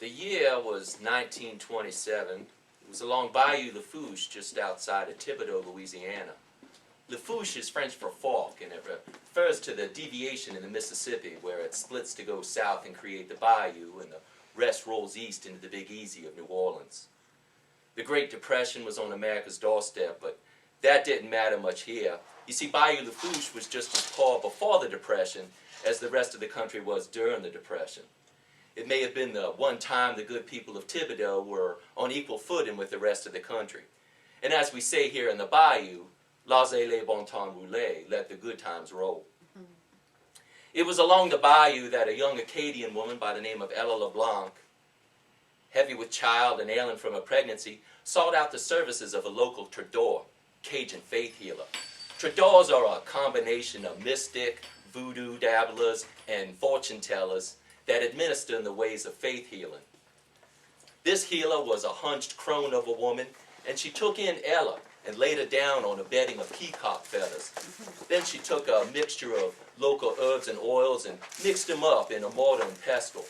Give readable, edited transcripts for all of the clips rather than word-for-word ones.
The year was 1927. It was along Bayou Lafourche, just outside of Thibodaux, Louisiana. Lafourche is French for fork, and it refers to the deviation in the Mississippi where it splits to go south and create the bayou, and the rest rolls east into the Big Easy of New Orleans. The Great Depression was on America's doorstep, but that didn't matter much here. You see, Bayou Lafourche was just as poor before the Depression as the rest of the country was during the Depression. It may have been the one time the good people of Thibodaux were on equal footing with the rest of the country. And as we say here in the bayou, laissez les bon temps rouler, let the good times roll. It was along the bayou that a young Acadian woman by the name of Ella LeBlanc, heavy with child and ailing from a pregnancy, sought out the services of a local troubadour, Cajun faith healer. Troubadours are a combination of mystic, voodoo dabblers, and fortune tellers that administer in the ways of faith healing. This healer was a hunched crone of a woman, and she took in Ella and laid her down on a bedding of peacock feathers. Then she took a mixture of local herbs and oils and mixed them up in a mortar and pestle.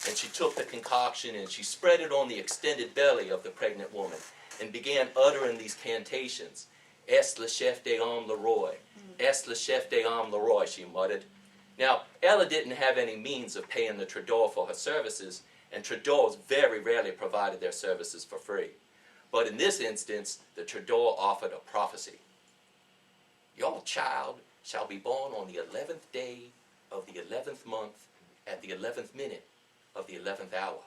And she took the concoction and she spread it on the extended belly of the pregnant woman and began uttering these cantations. Est le chef des hommes le roi. Est le chef des hommes le roi, she muttered. Now, Ella didn't have any means of paying the troubadour for her services, and troubadours very rarely provided their services for free. But in this instance, the troubadour offered a prophecy. Your child shall be born on the 11th day of the 11th month at the 11th minute of the 11th hour.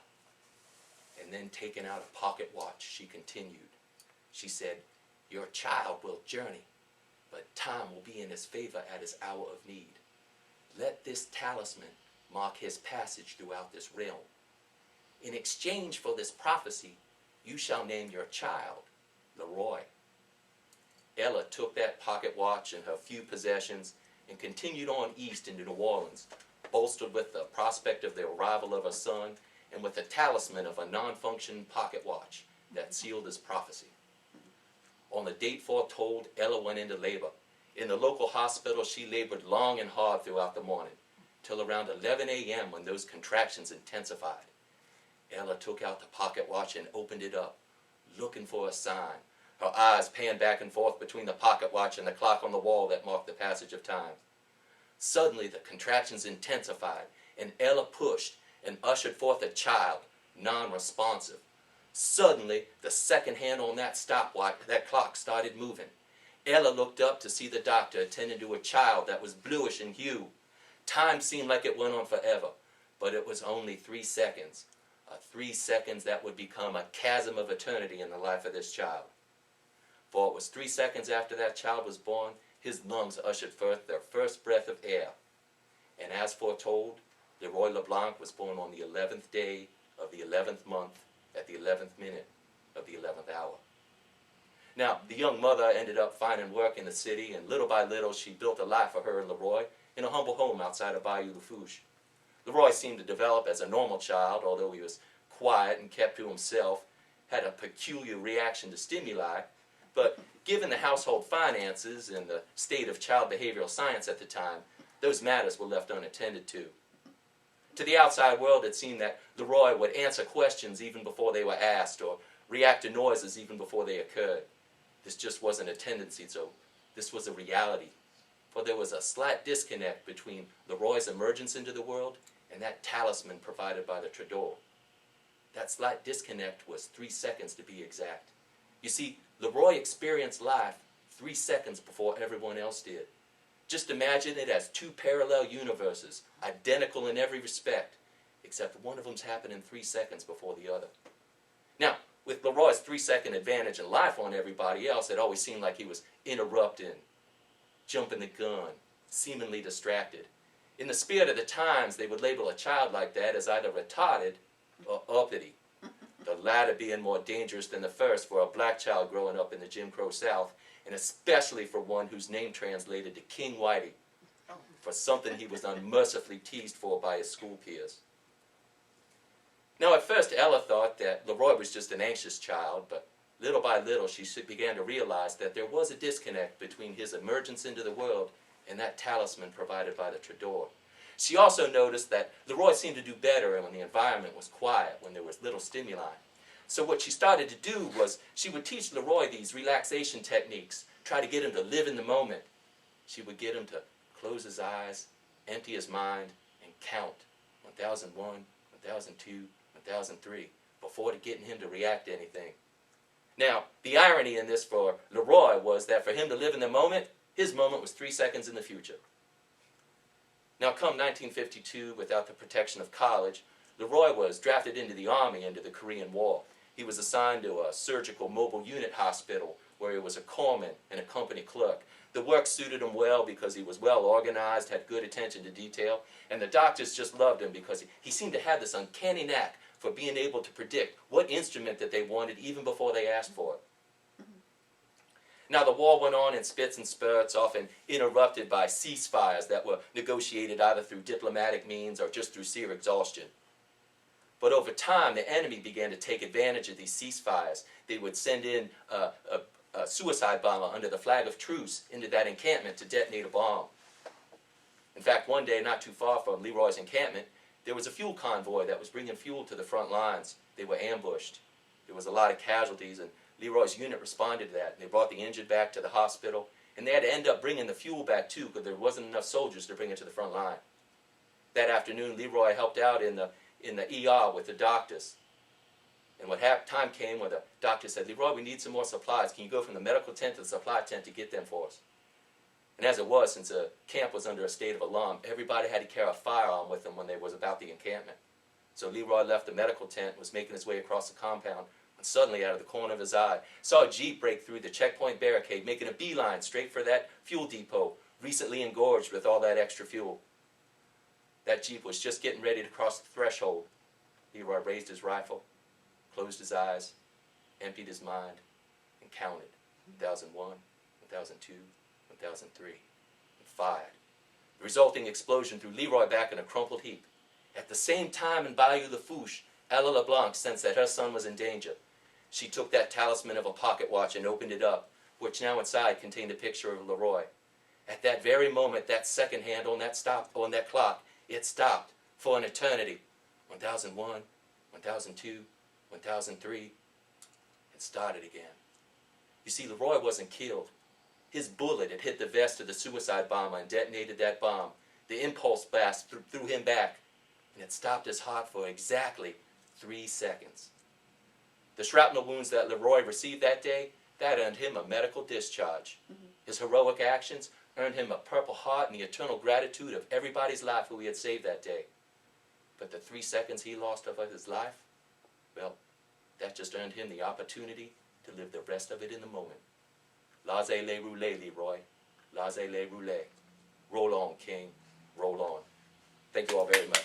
And then taking out a pocket watch, she continued. She said, your child will journey, but time will be in his favor at his hour of need. Let this talisman mark his passage throughout this realm. In exchange for this prophecy, you shall name your child Leroy. Ella took that pocket watch and her few possessions and continued on east into New Orleans, bolstered with the prospect of the arrival of her son and with the talisman of a non-functioning pocket watch that sealed his prophecy. On the date foretold, Ella went into labor. In the local hospital, she labored long and hard throughout the morning, till around 11 a.m. when those contractions intensified. Ella took out the pocket watch and opened it up, looking for a sign, her eyes panned back and forth between the pocket watch and the clock on the wall that marked the passage of time. Suddenly the contractions intensified, and Ella pushed and ushered forth a child, non-responsive. Suddenly, the second hand on that stopwatch, that clock started moving. Ella looked up to see the doctor attending to a child that was bluish in hue. Time seemed like it went on forever, but it was only 3 seconds. 3 seconds that would become a chasm of eternity in the life of this child. For it was 3 seconds after that child was born, his lungs ushered forth their first breath of air. And as foretold, Leroy LeBlanc was born on the 11th day of the 11th month at the 11th minute of the 11th hour. Now, the young mother ended up finding work in the city, and little by little she built a life for her and Leroy in a humble home outside of Bayou Lafourche. Leroy seemed to develop as a normal child, although he was quiet and kept to himself, had a peculiar reaction to stimuli, but given the household finances and the state of child behavioral science at the time, those matters were left unattended to. To the outside world, it seemed that Leroy would answer questions even before they were asked, or react to noises even before they occurred. This just wasn't a tendency, so this was a reality. For there was a slight disconnect between Leroy's emergence into the world and that talisman provided by the troubadour. That slight disconnect was 3 seconds to be exact. You see, Leroy experienced life 3 seconds before everyone else did. Just imagine it as two parallel universes, identical in every respect, except one of them's happening 3 seconds before the other. Now, with Leroy's 3-second advantage in life on everybody else, it always seemed like he was interrupting, jumping the gun, seemingly distracted. In the spirit of the times, they would label a child like that as either retarded or uppity, the latter being more dangerous than the first for a black child growing up in the Jim Crow South, and especially for one whose name translated to King Whitey, for something he was unmercifully teased for by his school peers. Now, at first, Ella thought that Leroy was just an anxious child, but little by little, she began to realize that there was a disconnect between his emergence into the world and that talisman provided by the troubadour. She also noticed that Leroy seemed to do better when the environment was quiet, when there was little stimuli. So what she started to do was she would teach Leroy these relaxation techniques, try to get him to live in the moment. She would get him to close his eyes, empty his mind, and count 1001, 1002, 1003 before getting him to react to anything. Now, the irony in this for Leroy was that for him to live in the moment, his moment was 3 seconds in the future. Now, come 1952, without the protection of college, Leroy was drafted into the Army into the Korean War. He was assigned to a surgical mobile unit hospital where he was a corpsman and a company clerk. The work suited him well because he was well organized, had good attention to detail, and the doctors just loved him because he seemed to have this uncanny knack for being able to predict what instrument that they wanted even before they asked for it. Now, the war went on in spits and spurts, often interrupted by ceasefires that were negotiated either through diplomatic means or just through sheer exhaustion. But over time, the enemy began to take advantage of these ceasefires. They would send in a suicide bomber under the flag of truce into that encampment to detonate a bomb. In fact, one day, not too far from Leroy's encampment, there was a fuel convoy that was bringing fuel to the front lines. They were ambushed. There was a lot of casualties, and Leroy's unit responded to that. They brought the injured back to the hospital, and they had to end up bringing the fuel back too because there wasn't enough soldiers to bring it to the front line. That afternoon, Leroy helped out in the ER with the doctors. And time came where the doctor said, "Leroy, we need some more supplies. Can you go from the medical tent to the supply tent to get them for us?" And as it was, since the camp was under a state of alarm, everybody had to carry a firearm with them when they was about the encampment. So Leroy left the medical tent, was making his way across the compound, and suddenly, out of the corner of his eye, saw a Jeep break through the checkpoint barricade, making a beeline straight for that fuel depot, recently engorged with all that extra fuel. That Jeep was just getting ready to cross the threshold. Leroy raised his rifle, closed his eyes, emptied his mind, and counted 1001, 1002, 1003, and fired. The resulting explosion threw Leroy back in a crumpled heap. At the same time in Bayou Lafourche, Ella LeBlanc sensed that her son was in danger. She took that talisman of a pocket watch and opened it up, which now inside contained a picture of Leroy. At that very moment, that second hand on that clock, it stopped for an eternity. 1001, 1002, 1003. It started again. You see, Leroy wasn't killed. His bullet had hit the vest of the suicide bomber and detonated that bomb. The impulse blast threw him back, and it stopped his heart for exactly 3 seconds. The shrapnel wounds that Leroy received that day, that earned him a medical discharge. His heroic actions earned him a Purple Heart and the eternal gratitude of everybody's life who he had saved that day. But the 3 seconds he lost of his life, well, that just earned him the opportunity to live the rest of it in the moment. Laissez-les-rouler, Leroy. Laissez-les-rouler. Roll on, King. Roll on. Thank you all very much.